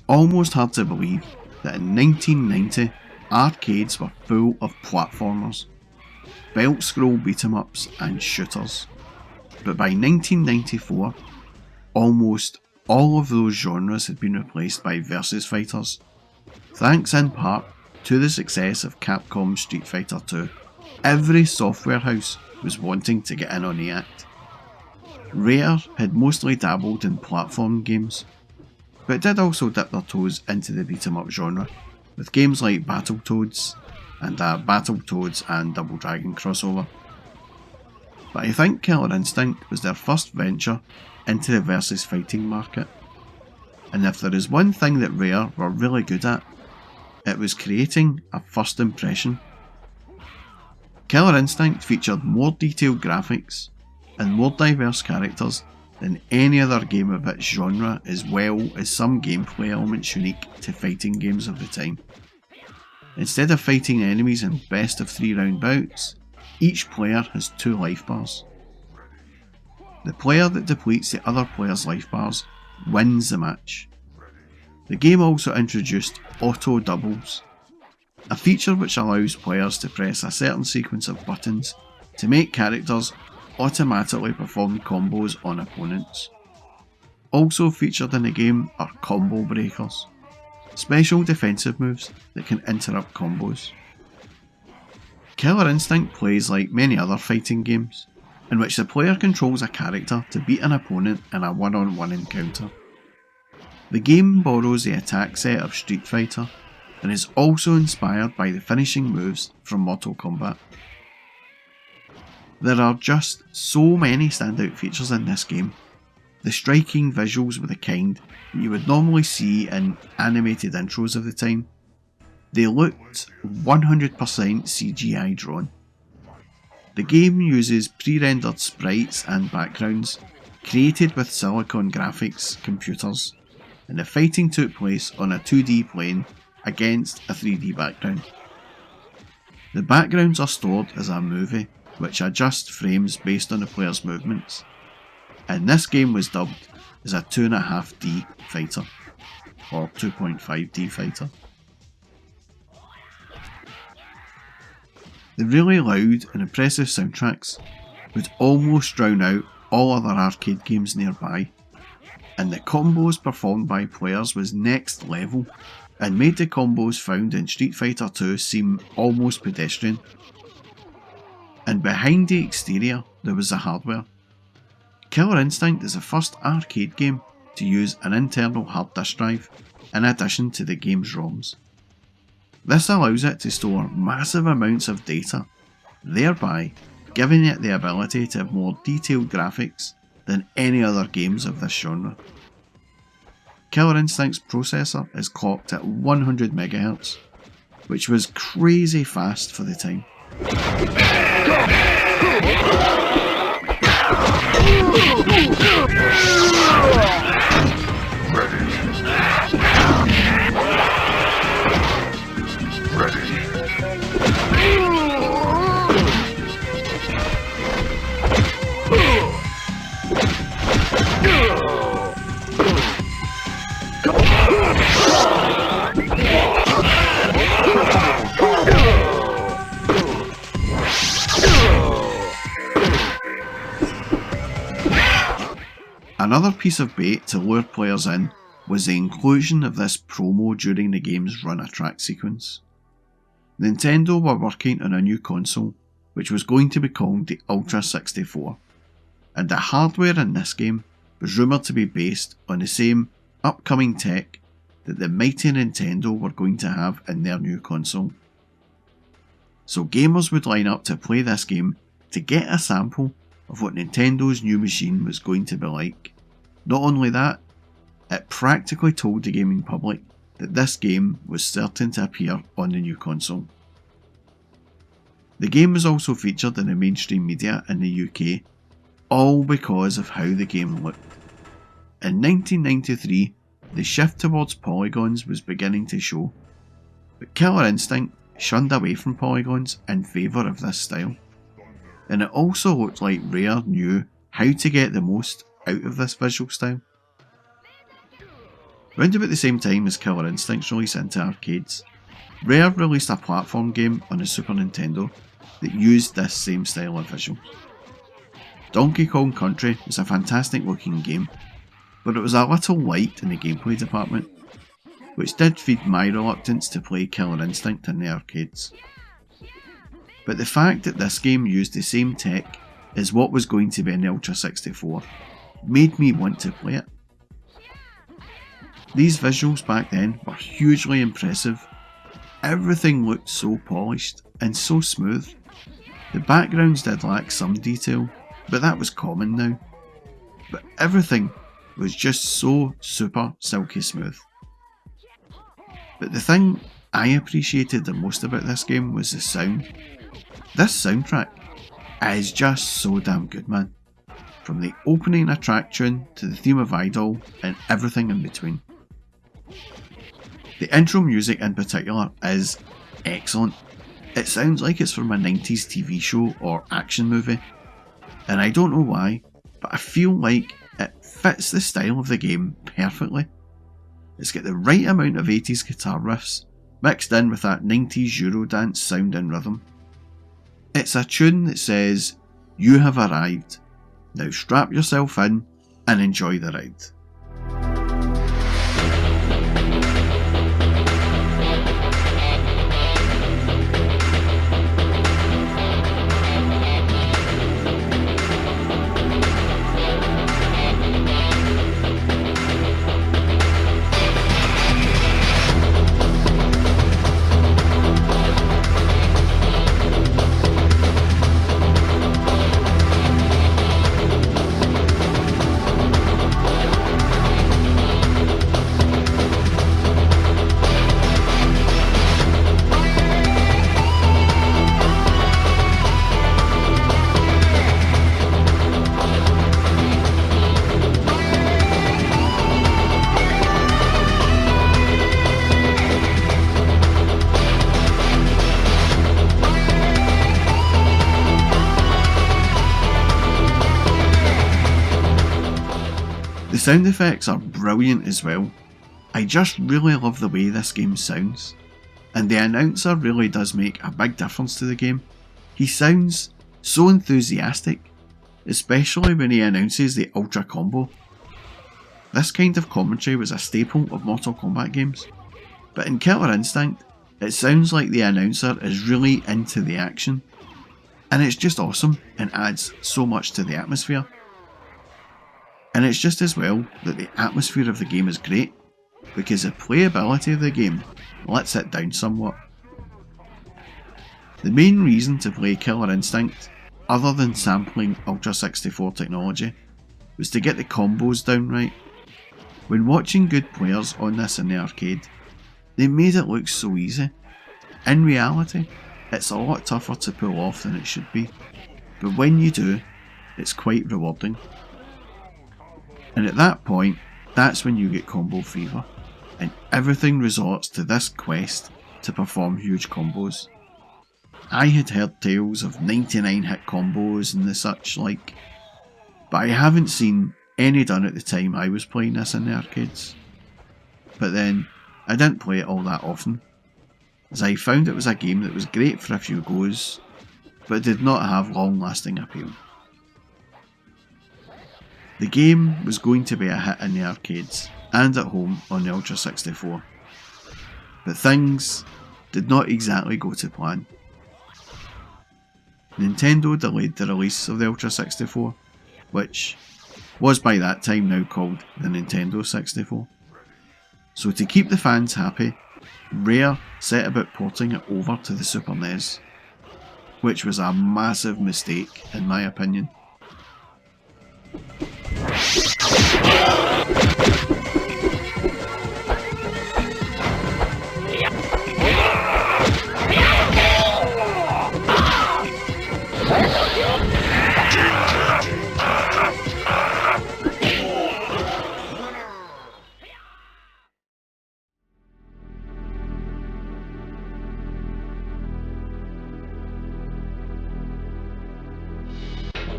almost hard to believe that in 1990 arcades were full of platformers, belt-scroll beat-em-ups and shooters. But by 1994, almost all of those genres had been replaced by versus fighters, thanks in part to the success of Capcom's Street Fighter 2. Every software house was wanting to get in on the act. Rare had mostly dabbled in platform games, but did also dip their toes into the beat-em-up genre, with games like Battletoads and a Battletoads and Double Dragon crossover. But I think Killer Instinct was their first venture into the versus fighting market, and if there is one thing that Rare were really good at, it was creating a first impression. Killer Instinct featured more detailed graphics and more diverse characters than any other game of its genre, as well as some gameplay elements unique to fighting games of the time. Instead of fighting enemies in best of 3 round bouts, each player has 2 life bars. The player that depletes the other player's life bars wins the match. The game also introduced auto doubles, a feature which allows players to press a certain sequence of buttons to make characters automatically perform combos on opponents. Also featured in the game are combo breakers, special defensive moves that can interrupt combos. Killer Instinct plays like many other fighting games, in which the player controls a character to beat an opponent in a one-on-one encounter. The game borrows the attack set of Street Fighter and is also inspired by the finishing moves from Mortal Kombat. There are just so many standout features in this game. The striking visuals were the kind that you would normally see in animated intros of the time. They looked 100% CGI drawn. The game uses pre-rendered sprites and backgrounds created with Silicon Graphics computers, and the fighting took place on a 2D plane against a 3D background. The backgrounds are stored as a movie, which adjusts frames based on the player's movements, and this game was dubbed as a 2.5D fighter, or 2.5D fighter. The really loud and impressive soundtracks would almost drown out all other arcade games nearby, and the combos performed by players was next level and made the combos found in Street Fighter 2 seem almost pedestrian. And behind the exterior there was the hardware. Killer Instinct is the first arcade game to use an internal hard disk drive in addition to the game's ROMs. This allows it to store massive amounts of data, thereby giving it the ability to have more detailed graphics than any other games of this genre. Killer Instinct's processor is clocked at 100 MHz, which was crazy fast for the time. Another piece of bait to lure players in was the inclusion of this promo during the game's run-a-track sequence. Nintendo were working on a new console, which was going to be called the Ultra 64, and the hardware in this game was rumoured to be based on the same upcoming tech that the mighty Nintendo were going to have in their new console. So gamers would line up to play this game to get a sample of what Nintendo's new machine was going to be like. Not only that, it practically told the gaming public that this game was certain to appear on the new console. The game was also featured in the mainstream media in the UK, all because of how the game looked. In 1993, the shift towards polygons was beginning to show, but Killer Instinct shunned away from polygons in favour of this style, and it also looked like Rare knew how to get the most out of this visual style. Round about the same time as Killer Instinct's release into arcades, Rare released a platform game on the Super Nintendo that used this same style of visual. Donkey Kong Country was a fantastic looking game, but it was a little light in the gameplay department, which did feed my reluctance to play Killer Instinct in the arcades. But the fact that this game used the same tech as what was going to be in the Ultra 64 made me want to play it. These visuals back then were hugely impressive. Everything looked so polished and so smooth. The backgrounds did lack some detail, but that was common now. But everything was just so super silky smooth. But the thing I appreciated the most about this game was the sound. This soundtrack is just so damn good, man. From the opening attraction to the theme of Idol and everything in between. The intro music in particular is excellent. It sounds like it's from a 90s TV show or action movie, and I don't know why, but I feel like it fits the style of the game perfectly. It's got the right amount of 80s guitar riffs, mixed in with that 90s Eurodance sound and rhythm. It's a tune that says, "You have arrived, now strap yourself in and enjoy the ride." The sound effects are brilliant as well. I just really love the way this game sounds, and the announcer really does make a big difference to the game. He sounds so enthusiastic, especially when he announces the Ultra Combo. This kind of commentary was a staple of Mortal Kombat games, but in Killer Instinct, it sounds like the announcer is really into the action, and it's just awesome and adds so much to the atmosphere. And it's just as well that the atmosphere of the game is great, because the playability of the game lets it down somewhat. The main reason to play Killer Instinct, other than sampling Ultra 64 technology, was to get the combos down right. When watching good players on this in the arcade, they made it look so easy. In reality, it's a lot tougher to pull off than it should be, but when you do, it's quite rewarding. And at that point, that's when you get combo fever, and everything resorts to this quest to perform huge combos. I had heard tales of 99 hit combos and the such like, but I haven't seen any done at the time I was playing this in the arcades. But then, I didn't play it all that often, as I found it was a game that was great for a few goes, but did not have long lasting appeal. The game was going to be a hit in the arcades and at home on the Ultra 64, but things did not exactly go to plan. Nintendo delayed the release of the Ultra 64, which was by that time now called the Nintendo 64. So to keep the fans happy, Rare set about porting it over to the Super NES, which was a massive mistake in my opinion.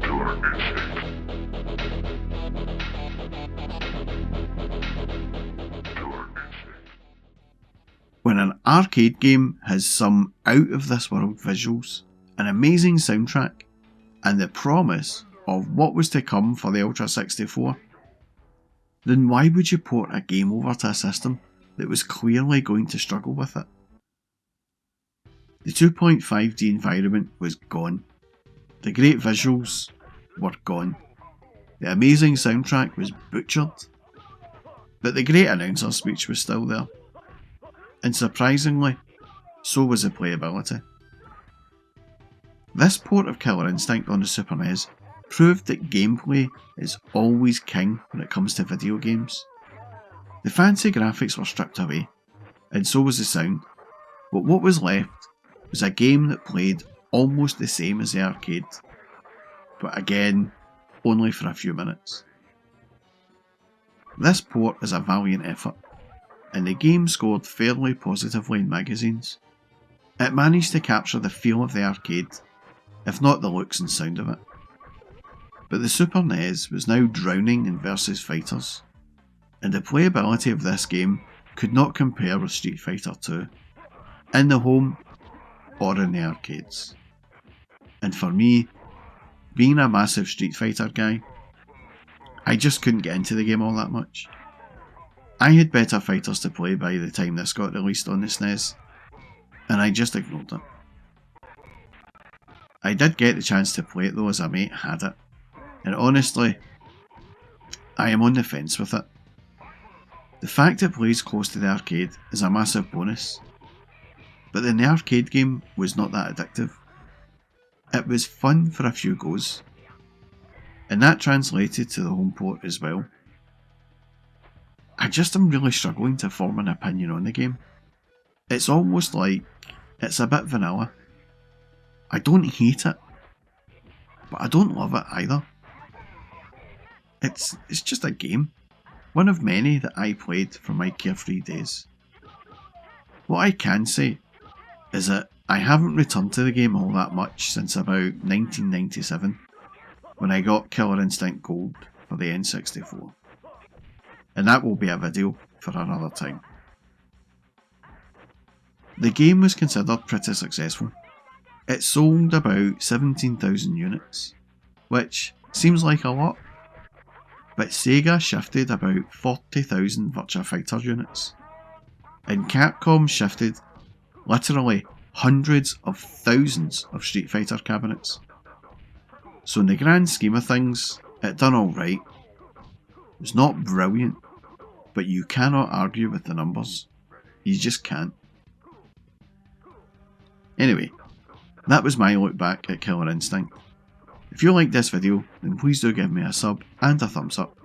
To When an arcade game has some out of this world visuals, an amazing soundtrack, and the promise of what was to come for the Ultra 64, then why would you port a game over to a system that was clearly going to struggle with it? The 2.5D environment was gone. The great visuals were gone. The amazing soundtrack was butchered. But the great announcer speech was still there. And surprisingly, so was the playability. This port of Killer Instinct on the Super NES proved that gameplay is always king when it comes to video games. The fancy graphics were stripped away, and so was the sound, but what was left was a game that played almost the same as the arcade, but again, only for a few minutes. This port is a valiant effort, and the game scored fairly positively in magazines. It managed to capture the feel of the arcade, if not the looks and sound of it. But the Super NES was now drowning in versus fighters, and the playability of this game could not compare with Street Fighter 2, in the home or in the arcades. And for me, being a massive Street Fighter guy, I just couldn't get into the game all that much. I had better fighters to play by the time this got released on the SNES, and I just ignored it. I did get the chance to play it though, as a mate had it, and honestly, I am on the fence with it. The fact it plays close to the arcade is a massive bonus, but then the arcade game was not that addictive. It was fun for a few goes, and that translated to the home port as well. I just am really struggling to form an opinion on the game. It's almost like it's a bit vanilla. I don't hate it, but I don't love it either. It's just a game, one of many that I played from my carefree days. What I can say is that I haven't returned to the game all that much since about 1997, when I got Killer Instinct Gold for the N64. And that will be a video for another time. The game was considered pretty successful. It sold about 17,000 units, which seems like a lot, but Sega shifted about 40,000 Virtua Fighter units, and Capcom shifted literally hundreds of thousands of Street Fighter cabinets. So in the grand scheme of things, it done alright. It's not brilliant, but you cannot argue with the numbers. You just can't. Anyway, that was my look back at Killer Instinct. If you liked this video, then please do give me a sub and a thumbs up,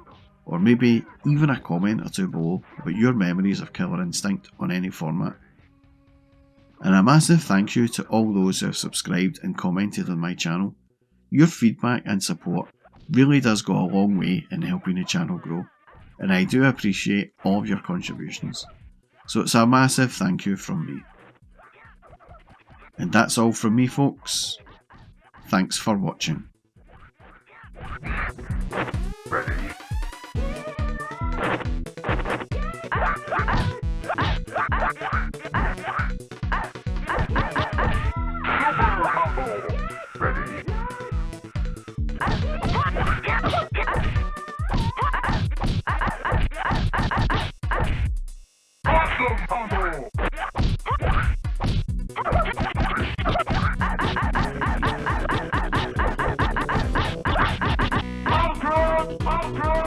or maybe even a comment or two below about your memories of Killer Instinct on any format. And a massive thank you to all those who have subscribed and commented on my channel. Your feedback and support really does go a long way in helping the channel grow, and I do appreciate all of your contributions. So it's a massive thank you from me. And that's all from me, folks. Thanks for watching. Ready. Ultra!